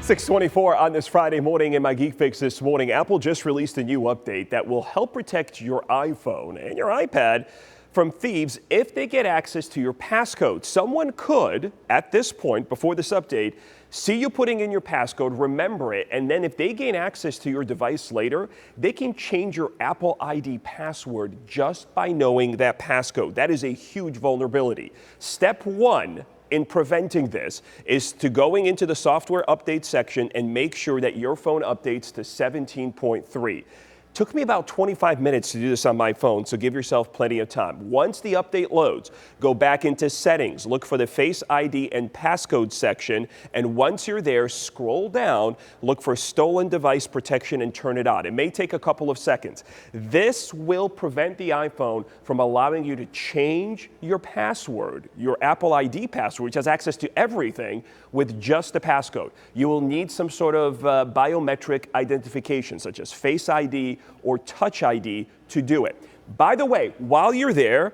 6:24 on this Friday morning in my Geek Fix this morning. Apple just released a new update that will help protect your iPhone and your iPad from thieves if they get access to your passcode. Someone could, at this point, before this update, see you putting in your passcode, remember it, and then if they gain access to your device later, they can change your Apple ID password just by knowing that passcode. That is a huge vulnerability. Step one in preventing this is to going into the software update section and make sure that your phone updates to 17.3. Took me about 25 minutes to do this on my phone, so give yourself plenty of time. Once the update loads, go back into settings, look for the Face ID and Passcode section, and once you're there, scroll down, look for stolen device protection and turn it on. It may take a couple of seconds. This will prevent the iPhone from allowing you to change your password, your Apple ID password, which has access to everything, with just the passcode. You will need some sort of biometric identification, such as Face ID or Touch ID, to do it. By the way, while you're there,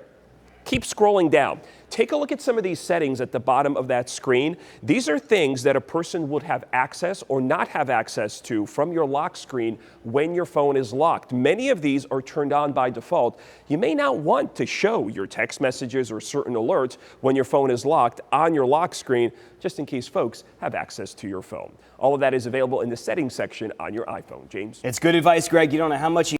keep scrolling down. Take a look at some of these settings at the bottom of that screen. These are things that a person would have access or not have access to from your lock screen when your phone is locked. Many of these are turned on by default. You may not want to show your text messages or certain alerts when your phone is locked on your lock screen, just in case folks have access to your phone. All of that is available in the settings section on your iPhone. James? It's good advice, Greg. You don't know how much